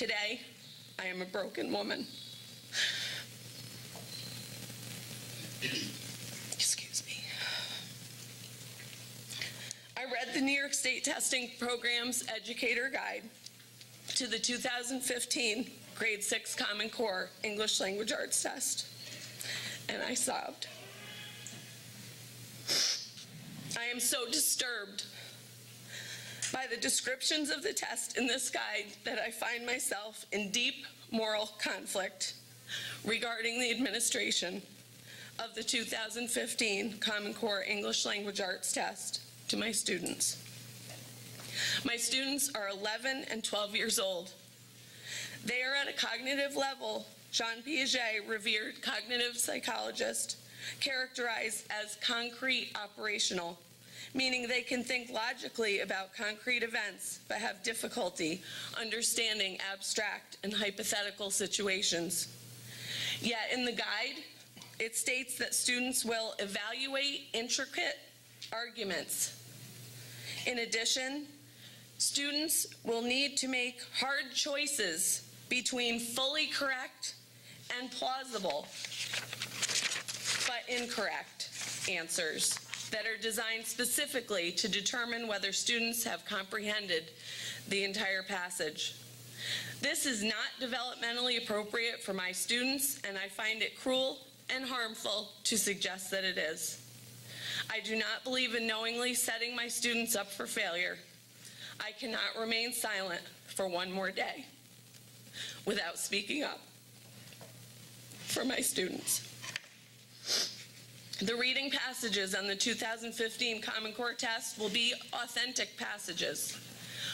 Today, I am a broken woman. Excuse me. I read the New York State Testing Program's Educator Guide to the 2015 Grade 6 Common Core English Language Arts Test, and I sobbed. I am so disturbed by the descriptions of the test in this guide that I find myself in deep moral conflict regarding the administration of the 2015 Common Core English Language Arts Test to my students. My students are 11 and 12 years old. They are at a cognitive level Jean Piaget, revered cognitive psychologist, characterized as concrete operational, meaning they can think logically about concrete events but have difficulty understanding abstract and hypothetical situations. Yet in the guide, it states that students will evaluate intricate arguments. In addition, students will need to make hard choices between fully correct and plausible but incorrect answers that are designed specifically to determine whether students have comprehended the entire passage. This is not developmentally appropriate for my students, and I find it cruel and harmful to suggest that it is. I do not believe in knowingly setting my students up for failure. I cannot remain silent for one more day without speaking up for my students. The reading passages on the 2015 Common Core test will be authentic passages.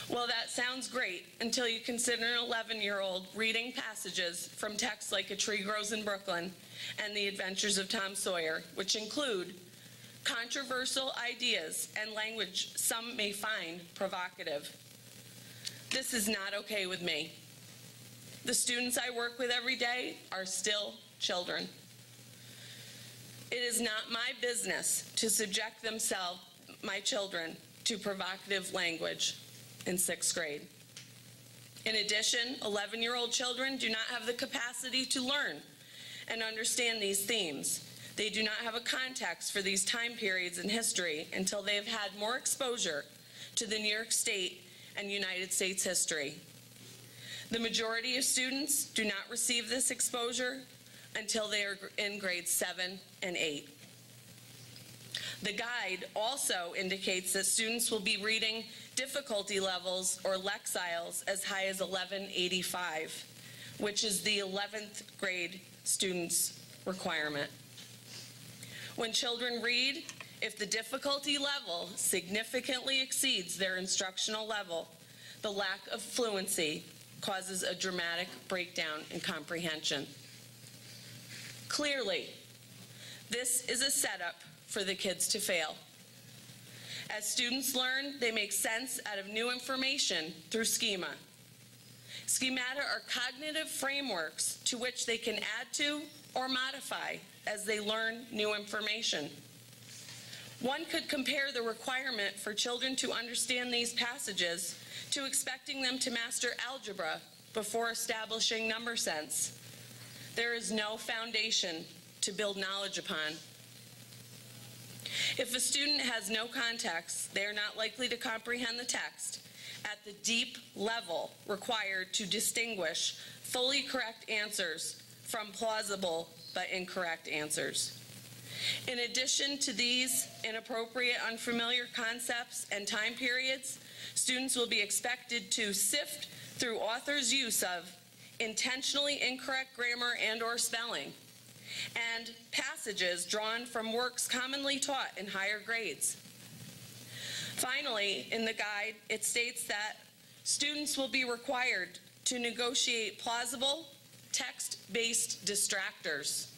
Well, that sounds great until you consider an 11-year-old reading passages from texts like A Tree Grows in Brooklyn and The Adventures of Tom Sawyer, which include controversial ideas and language some may find provocative. This is not okay with me. The students I work with every day are still children. It is not my business to subject my children, to provocative language in 6th grade. In addition, 11-year-old children do not have the capacity to learn and understand these themes. They do not have a context for these time periods in history until they have had more exposure to the New York State and United States history. The majority of students do not receive this exposure until they are in grades 7 and 8. The guide also indicates that students will be reading difficulty levels or lexiles as high as 1185, which is the 11th grade students' requirement. When children read, if the difficulty level significantly exceeds their instructional level, the lack of fluency causes a dramatic breakdown in comprehension. Clearly, this is a setup for the kids to fail. As students learn, they make sense out of new information through schema. Schemata are cognitive frameworks to which they can add to or modify as they learn new information. One could compare the requirement for children to understand these passages to expecting them to master algebra before establishing number sense. There is no foundation to build knowledge upon. If a student has no context, they are not likely to comprehend the text at the deep level required to distinguish fully correct answers from plausible but incorrect answers. In addition to these inappropriate, unfamiliar concepts and time periods, students will be expected to sift through authors' use of intentionally incorrect grammar and/or spelling, and passages drawn from works commonly taught in higher grades. Finally, in the guide, it states that students will be required to negotiate plausible, text-based distractors.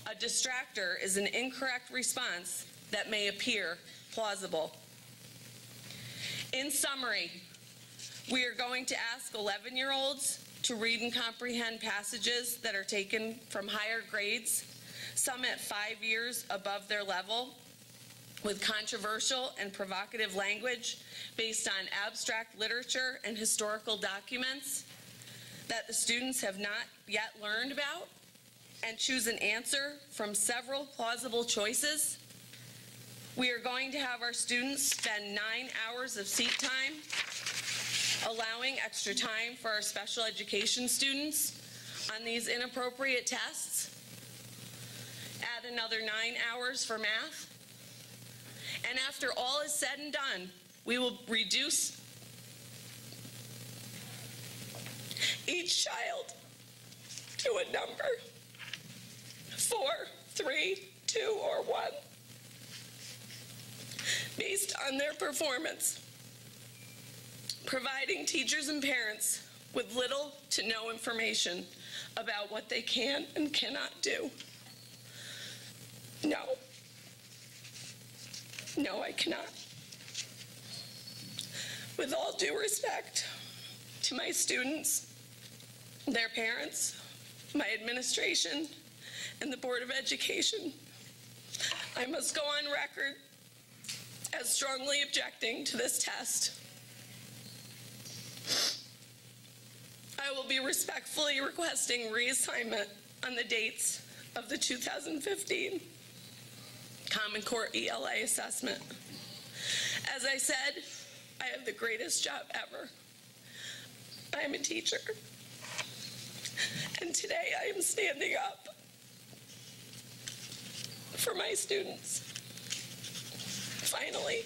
A distractor is an incorrect response that may appear plausible. In summary, we are going to ask 11-year-olds to read and comprehend passages that are taken from higher grades, some at 5 years above their level, with controversial and provocative language based on abstract literature and historical documents, that the students have not yet learned about and choose an answer from several plausible choices. We are going to have our students spend 9 hours of seat time, allowing extra time for our special education students on these inappropriate tests. Add another 9 hours for math. And after all is said and done, we will reduce each child to a number, 4, 3, 2, or 1, based on their performance, providing teachers and parents with little to no information about what they can and cannot do. No. No, I cannot. With all due respect to my students, their parents, my administration, and the Board of Education, I must go on record as strongly objecting to this test. I will be respectfully requesting reassignment on the dates of the 2015 Common Core ELA assessment. As I said, I have the greatest job ever. I am a teacher. And today I am standing up for my students. Finally.